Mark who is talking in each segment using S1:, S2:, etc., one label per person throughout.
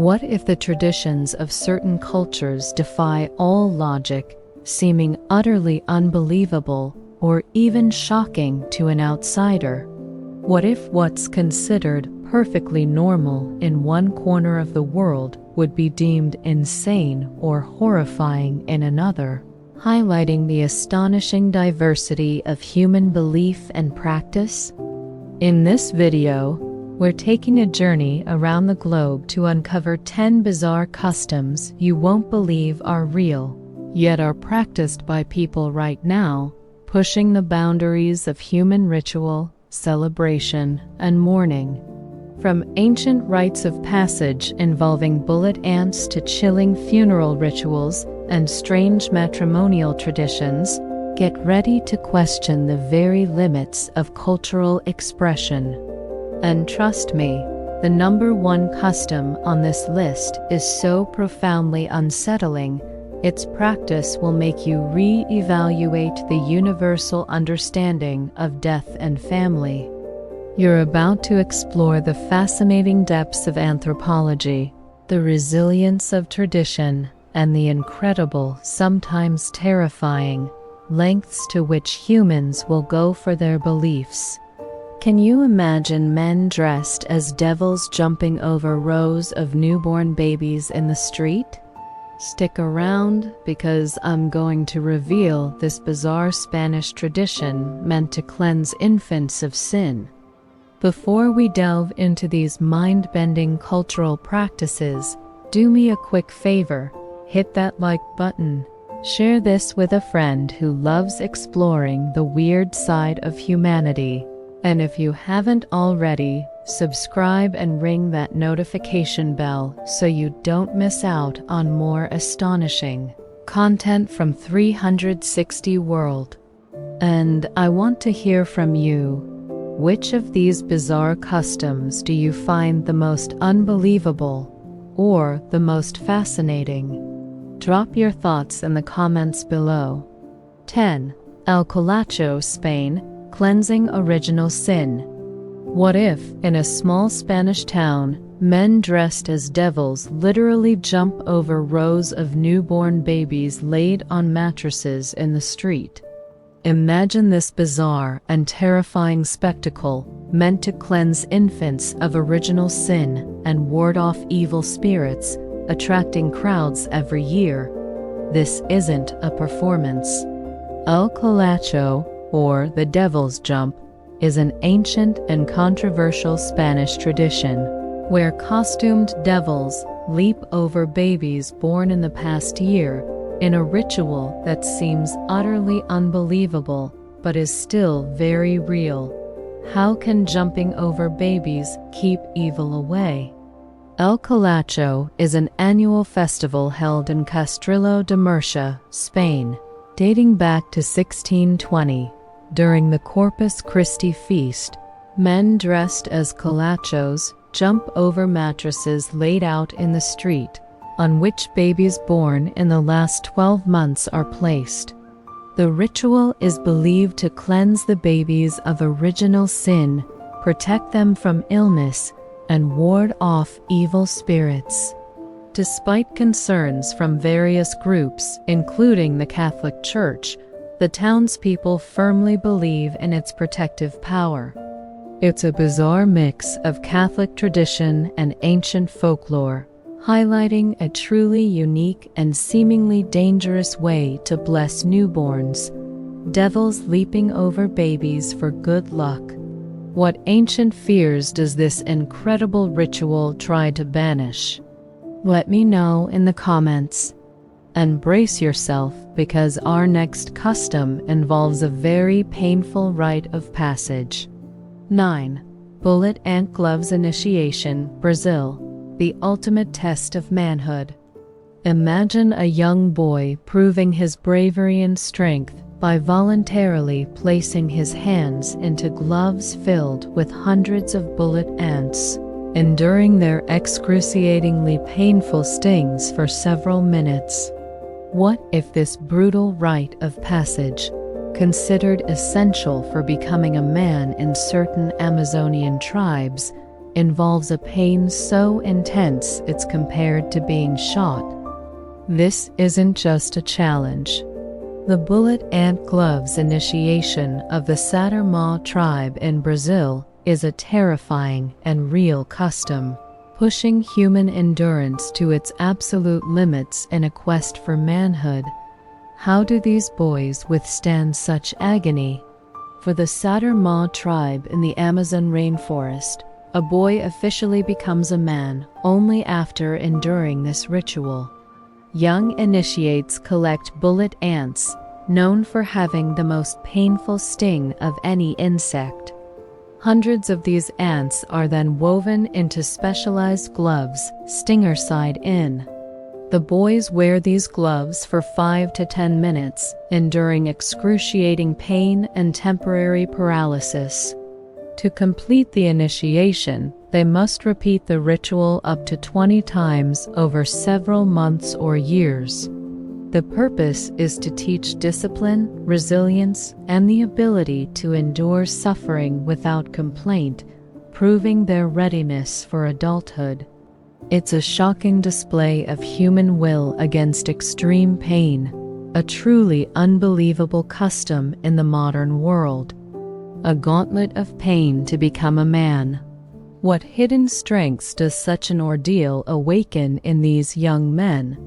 S1: What if the traditions of certain cultures defy all logic, seeming utterly unbelievable or even shocking to an outsider? What if what's considered perfectly normal in one corner of the world would be deemed insane or horrifying in another, highlighting the astonishing diversity of human belief and practice? In this video, we're taking a journey around the globe to uncover 10 bizarre customs you won't believe are real, yet are practiced by people right now, pushing the boundaries of human ritual, celebration, and mourning. From ancient rites of passage involving bullet ants to chilling funeral rituals and strange matrimonial traditions, get ready to question the very limits of cultural expression. And trust me, the number one custom on this list is so profoundly unsettling, its practice will make you re-evaluate the universal understanding of death and family. You're about to explore the fascinating depths of anthropology, the resilience of tradition, and the incredible, sometimes terrifying, lengths to which humans will go for their beliefs. Can you imagine men dressed as devils jumping over rows of newborn babies in the street? Stick around, because I'm going to reveal this bizarre Spanish tradition meant to cleanse infants of sin. Before we delve into these mind-bending cultural practices, do me a quick favor, hit that like button. Share this with a friend who loves exploring the weird side of humanity. And if you haven't already, subscribe and ring that notification bell so you don't miss out on more astonishing content from 360 World. And I want to hear from you. Which of these bizarre customs do you find the most unbelievable or the most fascinating? Drop your thoughts in the comments below. 10. El Colacho, Spain. Cleansing original sin. What if, in a small Spanish town, men dressed as devils literally jump over rows of newborn babies laid on mattresses in the street? Imagine this bizarre and terrifying spectacle meant to cleanse infants of original sin and ward off evil spirits, attracting crowds every year. This isn't a performance. El Colacho, or the Devil's Jump, is an ancient and controversial Spanish tradition where costumed devils leap over babies born in the past year in a ritual that seems utterly unbelievable but is still very real. How can jumping over babies keep evil away? El Colacho is an annual festival held in Castrillo de Murcia, Spain, dating back to 1620. During the Corpus Christi feast, men dressed as colachos jump over mattresses laid out in the street, on which babies born in the last 12 months are placed. The ritual is believed to cleanse the babies of original sin, protect them from illness, and ward off evil spirits. Despite concerns from various groups, including the Catholic Church, the townspeople firmly believe in its protective power. It's a bizarre mix of Catholic tradition and ancient folklore, highlighting a truly unique and seemingly dangerous way to bless newborns. Devils leaping over babies for good luck. What ancient fears does this incredible ritual try to banish? Let me know in the comments. And brace yourself, because our next custom involves a very painful rite of passage. 9. Bullet Ant Gloves Initiation, Brazil. The ultimate test of manhood. Imagine a young boy proving his bravery and strength by voluntarily placing his hands into gloves filled with hundreds of bullet ants, enduring their excruciatingly painful stings for several minutes. What if this brutal rite of passage, considered essential for becoming a man in certain Amazonian tribes, involves a pain so intense it's compared to being shot. This isn't just a challenge. The bullet ant gloves initiation of the Saturma tribe in Brazil is a terrifying and real custom, pushing human endurance to its absolute limits in a quest for manhood. How do these boys withstand such agony? For the Saturma tribe in the Amazon rainforest, a boy officially becomes a man only after enduring this ritual. Young initiates collect bullet ants, known for having the most painful sting of any insect. Hundreds of these ants are then woven into specialized gloves, stinger side in. The boys wear these gloves for 5 to 10 minutes, enduring excruciating pain and temporary paralysis. To complete the initiation, they must repeat the ritual up to 20 times over several months or years. The purpose is to teach discipline, resilience, and the ability to endure suffering without complaint, proving their readiness for adulthood. It's a shocking display of human will against extreme pain, a truly unbelievable custom in the modern world. A gauntlet of pain to become a man. What hidden strengths does such an ordeal awaken in these young men?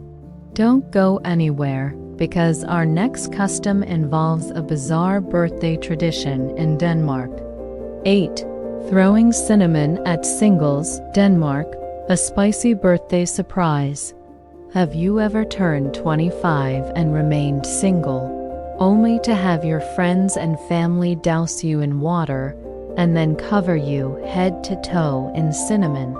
S1: Don't go anywhere, because our next custom involves a bizarre birthday tradition in Denmark. 8. Throwing cinnamon at singles, Denmark, a spicy birthday surprise. Have you ever turned 25 and remained single, only to have your friends and family douse you in water and then cover you head to toe in cinnamon?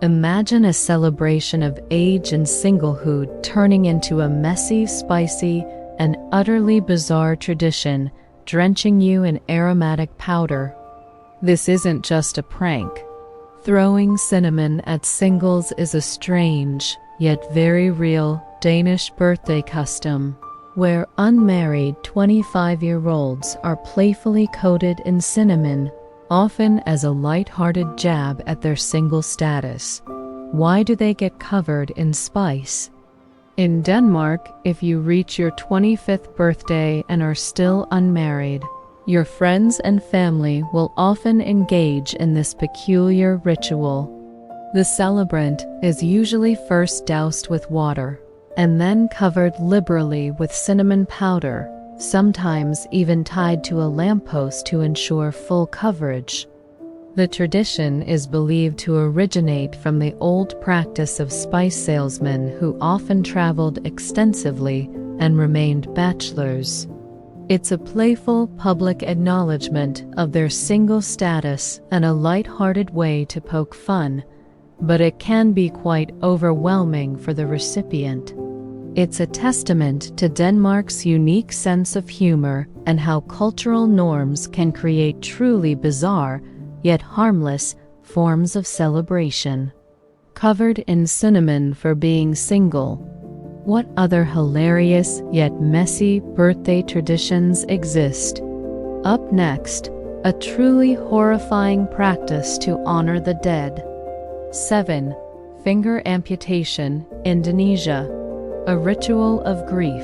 S1: Imagine a celebration of age and singlehood turning into a messy, spicy, and utterly bizarre tradition, drenching you in aromatic powder. This isn't just a prank. Throwing cinnamon at singles is a strange, yet very real, Danish birthday custom, where unmarried 25-year-olds are playfully coated in cinnamon, often as a light-hearted jab at their single status. Why do they get covered in spice? In Denmark, if you reach your 25th birthday and are still unmarried, your friends and family will often engage in this peculiar ritual. The celebrant is usually first doused with water, and then covered liberally with cinnamon powder, sometimes even tied to a lamppost to ensure full coverage. The tradition is believed to originate from the old practice of spice salesmen who often traveled extensively and remained bachelors. It's a playful public acknowledgement of their single status and a light-hearted way to poke fun, but it can be quite overwhelming for the recipient. It's a testament to Denmark's unique sense of humor and how cultural norms can create truly bizarre, yet harmless, forms of celebration. Covered in cinnamon for being single. What other hilarious yet messy birthday traditions exist? Up next, a truly horrifying practice to honor the dead. 7. Finger amputation, Indonesia. A ritual of grief.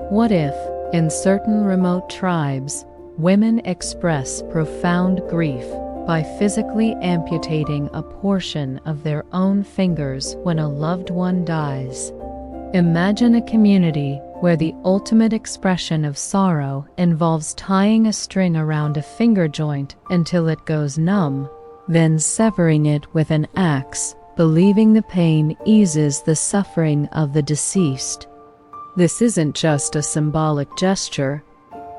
S1: What if, in certain remote tribes, women express profound grief by physically amputating a portion of their own fingers when a loved one dies? Imagine a community where the ultimate expression of sorrow involves tying a string around a finger joint until it goes numb, then severing it with an axe, believing the pain eases the suffering of the deceased. This isn't just a symbolic gesture.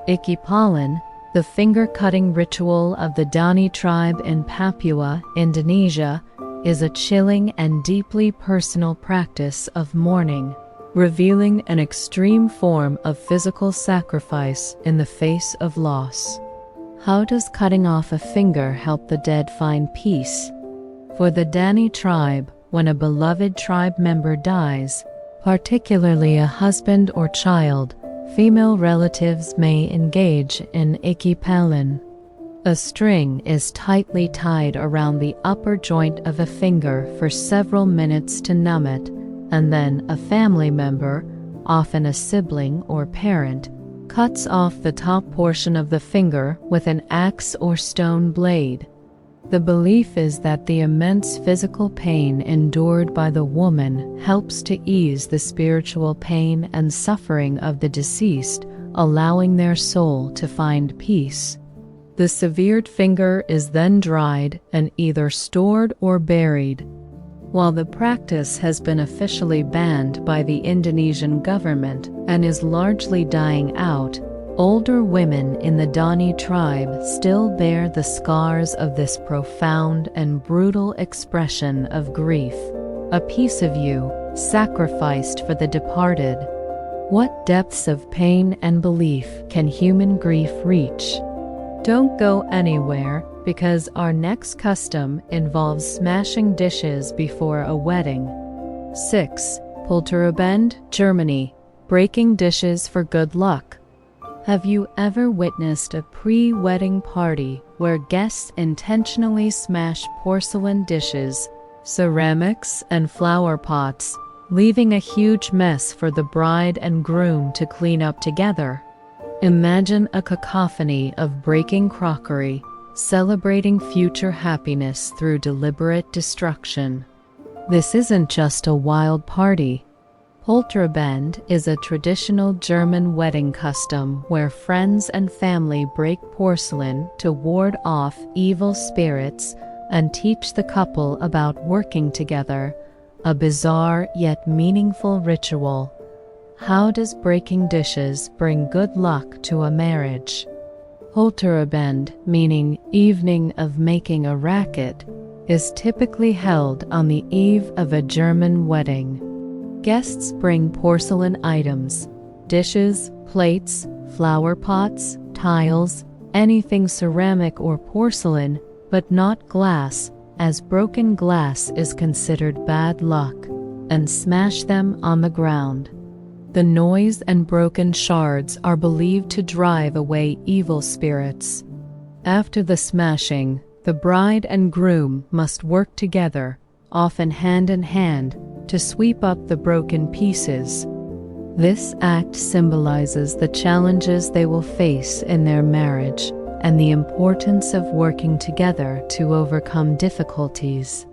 S1: Ikipalan, the finger-cutting ritual of the Dani tribe in Papua, Indonesia, is a chilling and deeply personal practice of mourning, revealing an extreme form of physical sacrifice in the face of loss. How does cutting off a finger help the dead find peace? For the Dani tribe, when a beloved tribe member dies, particularly a husband or child, female relatives may engage in ikipalan. A string is tightly tied around the upper joint of a finger for several minutes to numb it, and then a family member, often a sibling or parent, cuts off the top portion of the finger with an axe or stone blade. The belief is that the immense physical pain endured by the woman helps to ease the spiritual pain and suffering of the deceased, allowing their soul to find peace. The severed finger is then dried and either stored or buried. While the practice has been officially banned by the Indonesian government and is largely dying out, older women in the Dani tribe still bear the scars of this profound and brutal expression of grief. A piece of you, sacrificed for the departed. What depths of pain and belief can human grief reach? Don't go anywhere, because our next custom involves smashing dishes before a wedding. 6. Polterabend, Germany. Breaking dishes for good luck. Have you ever witnessed a pre-wedding party where guests intentionally smash porcelain dishes, ceramics, and flower pots, leaving a huge mess for the bride and groom to clean up together? Imagine a cacophony of breaking crockery, celebrating future happiness through deliberate destruction. This isn't just a wild party. Polterabend is a traditional German wedding custom where friends and family break porcelain to ward off evil spirits and teach the couple about working together, a bizarre yet meaningful ritual. How does breaking dishes bring good luck to a marriage? Polterabend, meaning evening of making a racket, is typically held on the eve of a German wedding. Guests bring porcelain items, dishes, plates, flower pots, tiles, anything ceramic or porcelain, but not glass, as broken glass is considered bad luck, and smash them on the ground. The noise and broken shards are believed to drive away evil spirits. After the smashing, the bride and groom must work together, often hand in hand, to sweep up the broken pieces. This act symbolizes the challenges they will face in their marriage and the importance of working together to overcome difficulties.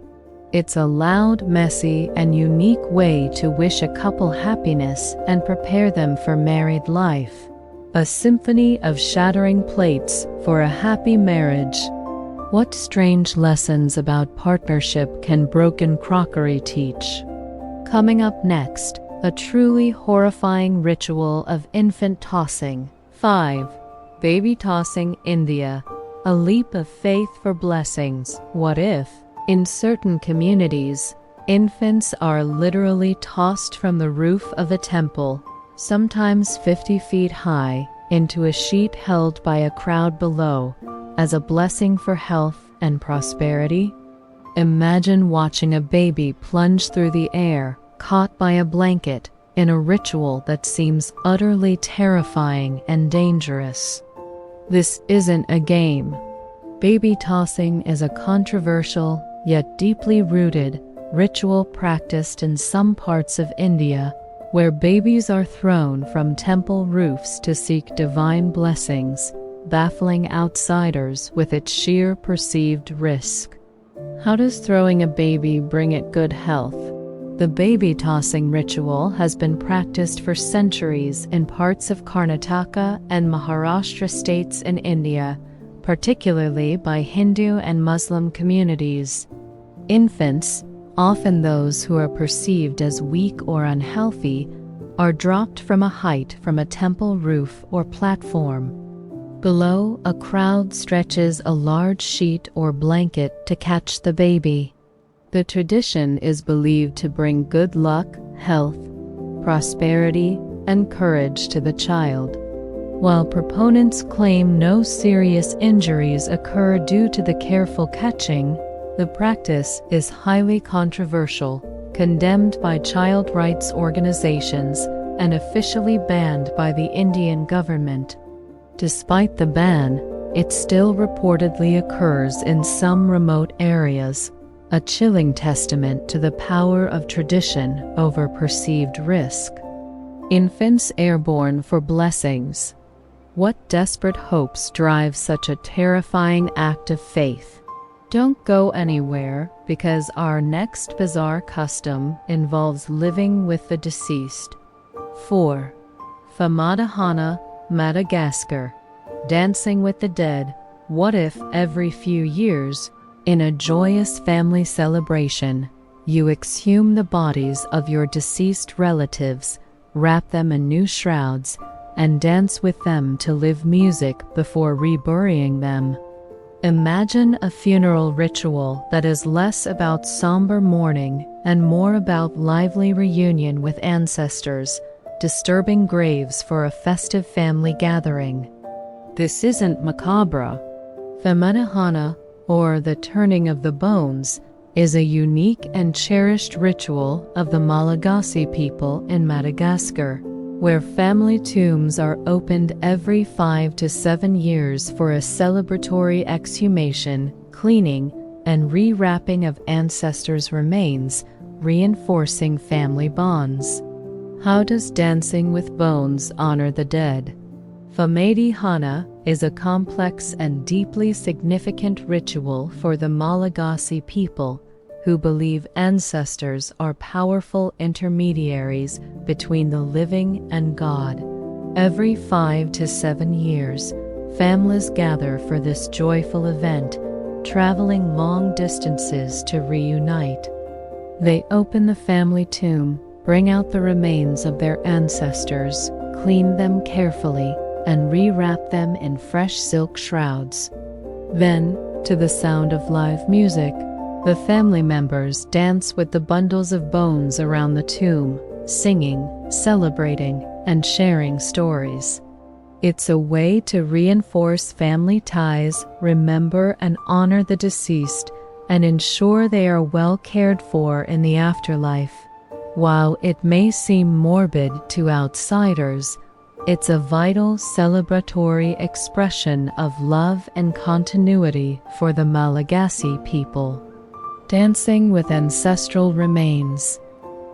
S1: It's a loud, messy, and unique way to wish a couple happiness and prepare them for married life. A symphony of shattering plates for a happy marriage. What strange lessons about partnership can broken crockery teach? Coming up next, a truly horrifying ritual of infant tossing. 5. Baby tossing, India. A leap of faith for blessings. What if? In certain communities, infants are literally tossed from the roof of a temple, sometimes 50 feet high, into a sheet held by a crowd below, as a blessing for health and prosperity. Imagine watching a baby plunge through the air, caught by a blanket, in a ritual that seems utterly terrifying and dangerous. This isn't a game. Baby tossing is a controversial, yet deeply rooted, ritual practiced in some parts of India, where babies are thrown from temple roofs to seek divine blessings, baffling outsiders with its sheer perceived risk. How does throwing a baby bring it good health? The baby tossing ritual has been practiced for centuries in parts of Karnataka and Maharashtra states in India, particularly by Hindu and Muslim communities. Infants, often those who are perceived as weak or unhealthy, are dropped from a height from a temple roof or platform. Below, a crowd stretches a large sheet or blanket to catch the baby. The tradition is believed to bring good luck, health, prosperity, and courage to the child. While proponents claim no serious injuries occur due to the careful catching, the practice is highly controversial, condemned by child rights organizations, and officially banned by the Indian government. Despite the ban, it still reportedly occurs in some remote areas, a chilling testament to the power of tradition over perceived risk. Infants airborne for blessings. What desperate hopes drive such a terrifying act of faith? Don't go anywhere, because our next bizarre custom involves living with the deceased. 4. Famadihana, Madagascar. Dancing with the dead. What if every few years, in a joyous family celebration, you exhume the bodies of your deceased relatives, wrap them in new shrouds, and dance with them to live music before reburying them? Imagine a funeral ritual that is less about somber mourning and more about lively reunion with ancestors, disturbing graves for a festive family gathering. This isn't macabre. Famadihana, or the turning of the bones, is a unique and cherished ritual of the Malagasy people in Madagascar, where family tombs are opened every 5 to 7 years for a celebratory exhumation, cleaning, and rewrapping of ancestors' remains, reinforcing family bonds. How does dancing with bones honor the dead? Famadihana is a complex and deeply significant ritual for the Malagasy people, who believe ancestors are powerful intermediaries between the living and God. Every 5 to 7 years, families gather for this joyful event, traveling long distances to reunite. They open the family tomb, bring out the remains of their ancestors, clean them carefully, and rewrap them in fresh silk shrouds. Then, to the sound of live music, the family members dance with the bundles of bones around the tomb, singing, celebrating, and sharing stories. It's a way to reinforce family ties, remember and honor the deceased, and ensure they are well cared for in the afterlife. While it may seem morbid to outsiders, it's a vital celebratory expression of love and continuity for the Malagasy people. Dancing with ancestral remains.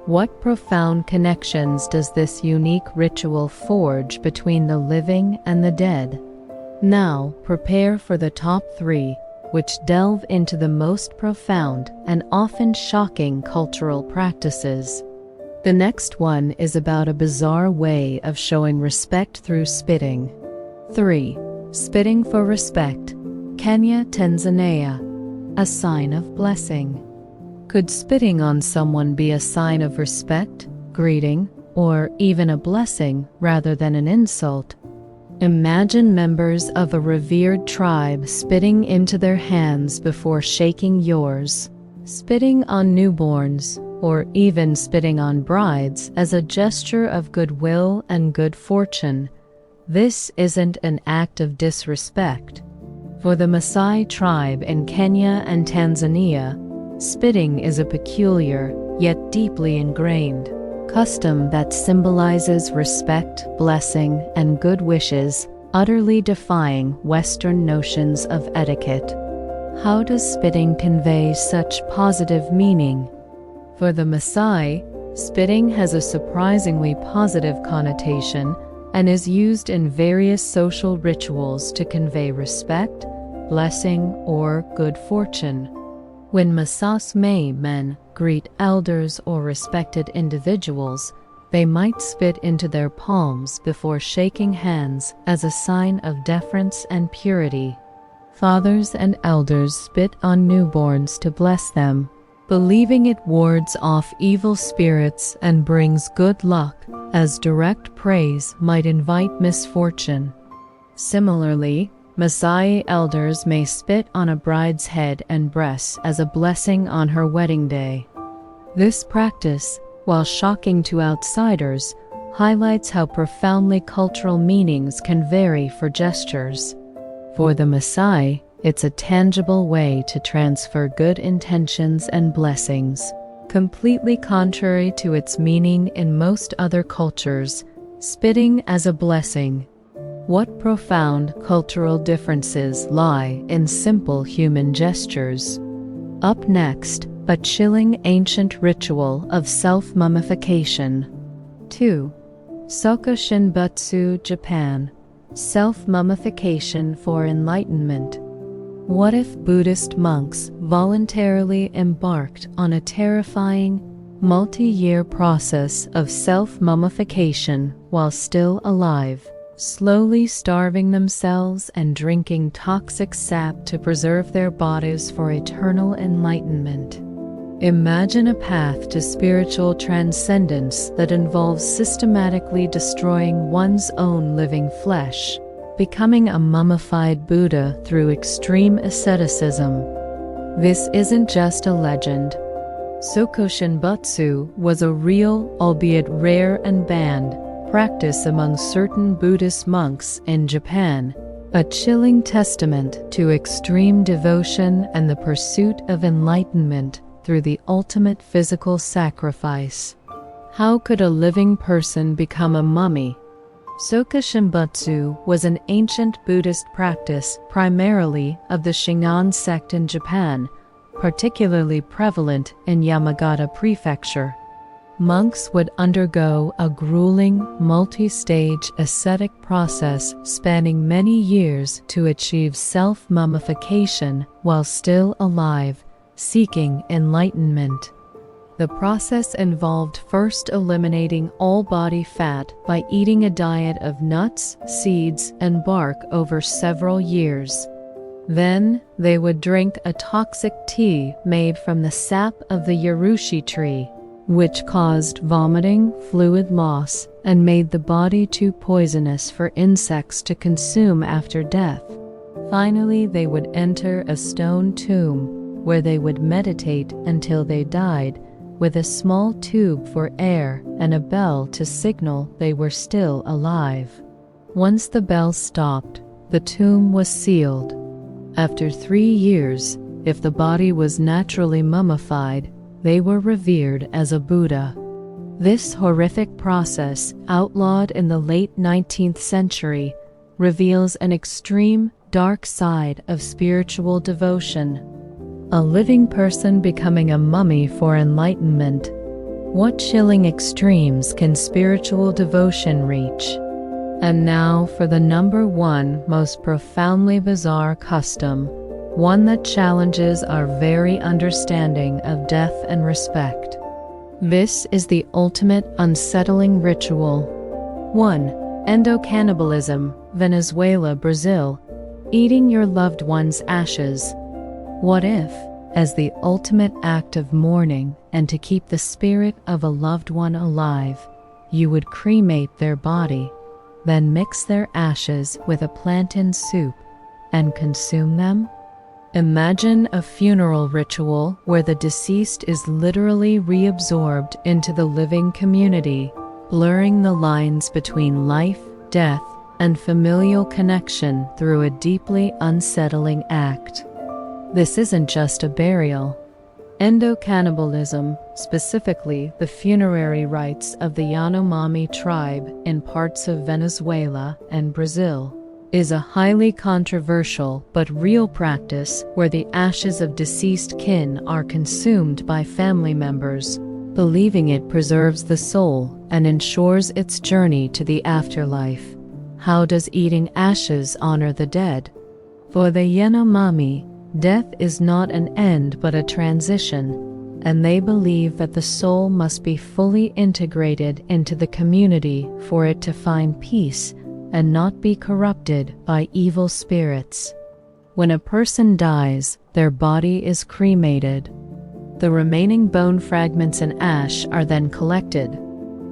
S1: What profound connections does this unique ritual forge between the living and the dead? Now, prepare for the top 3, which delve into the most profound and often shocking cultural practices. The next one is about a bizarre way of showing respect through spitting. 3. Spitting for respect. Kenya, Tanzania. A sign of blessing. Could spitting on someone be a sign of respect, greeting, or even a blessing rather than an insult? Imagine members of a revered tribe spitting into their hands before shaking yours. Spitting on newborns, or even spitting on brides as a gesture of goodwill and good fortune. This isn't an act of disrespect. For the Maasai tribe in Kenya and Tanzania, spitting is a peculiar, yet deeply ingrained, custom that symbolizes respect, blessing, and good wishes, utterly defying Western notions of etiquette. How does spitting convey such positive meaning? For the Maasai, spitting has a surprisingly positive connotation and is used in various social rituals to convey respect, blessing, or good fortune. When Maasai men greet elders or respected individuals, they might spit into their palms before shaking hands as a sign of deference and purity. Fathers and elders spit on newborns to bless them, believing it wards off evil spirits and brings good luck, as direct praise might invite misfortune. Similarly, Maasai elders may spit on a bride's head and breasts as a blessing on her wedding day. This practice, while shocking to outsiders, highlights how profoundly cultural meanings can vary for gestures. For the Maasai, it's a tangible way to transfer good intentions and blessings. Completely contrary to its meaning in most other cultures, spitting as a blessing. What profound cultural differences lie in simple human gestures? Up next, a chilling ancient ritual of self-mummification. 2. Sokushinbutsu, Japan. Self-mummification for enlightenment. What if Buddhist monks voluntarily embarked on a terrifying, multi-year process of self-mummification while still alive, slowly starving themselves and drinking toxic sap to preserve their bodies for eternal enlightenment? Imagine a path to spiritual transcendence that involves systematically destroying one's own living flesh, becoming a mummified Buddha through extreme asceticism. This isn't just a legend. Sokushinbutsu was a real, albeit rare and banned, practice among certain Buddhist monks in Japan, a chilling testament to extreme devotion and the pursuit of enlightenment through the ultimate physical sacrifice. How could a living person become a mummy? Sokushinbutsu was an ancient Buddhist practice primarily of the Shingon sect in Japan, particularly prevalent in Yamagata Prefecture. Monks would undergo a grueling, multi-stage ascetic process spanning many years to achieve self-mummification while still alive, seeking enlightenment. The process involved first eliminating all body fat by eating a diet of nuts, seeds, and bark over several years. Then, they would drink a toxic tea made from the sap of the yarushi tree, which caused vomiting, fluid loss, and made the body too poisonous for insects to consume after death. Finally, they would enter a stone tomb, where they would meditate until they died, with a small tube for air and a bell to signal they were still alive. Once the bell stopped, the tomb was sealed. After 3 years, if the body was naturally mummified, they were revered as a Buddha. This horrific process, outlawed in the late 19th century, reveals an extreme, dark side of spiritual devotion. A living person becoming a mummy for enlightenment. What chilling extremes can spiritual devotion reach? And now for the number 1 most profoundly bizarre custom, one that challenges our very understanding of death and respect. This is the ultimate unsettling ritual. 1. Endocannibalism, Venezuela, Brazil. Eating your loved one's ashes. What if, as the ultimate act of mourning and to keep the spirit of a loved one alive, you would cremate their body, then mix their ashes with a plantain soup and consume them? Imagine a funeral ritual where the deceased is literally reabsorbed into the living community, blurring the lines between life, death, and familial connection through a deeply unsettling act. This isn't just a burial. Endocannibalism, specifically the funerary rites of the Yanomami tribe in parts of Venezuela and Brazil, is a highly controversial but real practice where the ashes of deceased kin are consumed by family members, believing it preserves the soul and ensures its journey to the afterlife. How does eating ashes honor the dead? For the Yanomami, death is not an end but a transition, and they believe that the soul must be fully integrated into the community for it to find peace and not be corrupted by evil spirits. When a person dies, their body is cremated. The remaining bone fragments and ash are then collected.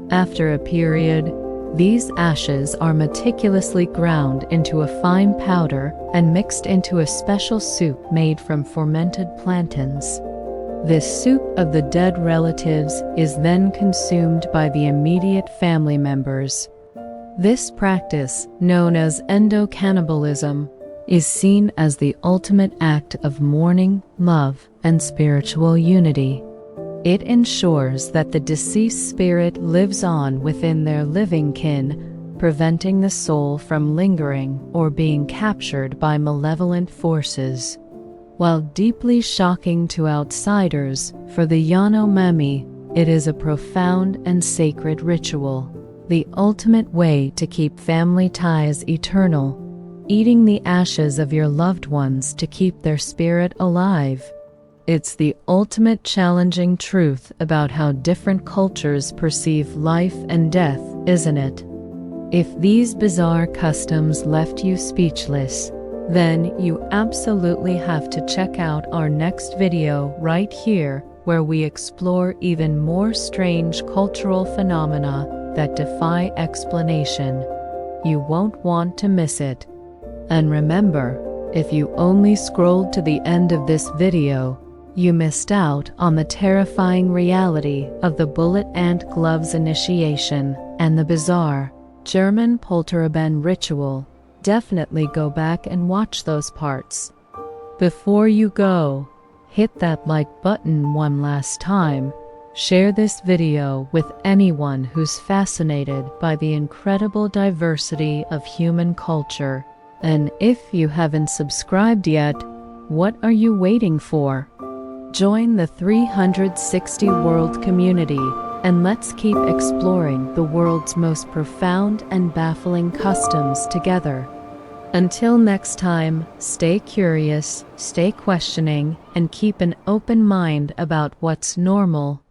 S1: After a period, these ashes are meticulously ground into a fine powder and mixed into a special soup made from fermented plantains. This soup of the dead relatives is then consumed by the immediate family members. This practice, known as endocannibalism, is seen as the ultimate act of mourning, love, and spiritual unity. It ensures that the deceased spirit lives on within their living kin, preventing the soul from lingering or being captured by malevolent forces. While deeply shocking to outsiders, for the Yanomami, it is a profound and sacred ritual, the ultimate way to keep family ties eternal, eating the ashes of your loved ones to keep their spirit alive. It's the ultimate challenging truth about how different cultures perceive life and death, isn't it? If these bizarre customs left you speechless, then you absolutely have to check out our next video right here, where we explore even more strange cultural phenomena that defy explanation. You won't want to miss it. And remember, if you only scrolled to the end of this video, you missed out on the terrifying reality of the bullet ant gloves initiation and the bizarre German Polterabend ritual. Definitely go back and watch those parts. Before you go, hit that like button one last time. Share this video with anyone who's fascinated by the incredible diversity of human culture. And if you haven't subscribed yet, what are you waiting for? Join the 360 World community, and let's keep exploring the world's most profound and baffling customs together. Until next time, stay curious, stay questioning, and keep an open mind about what's normal,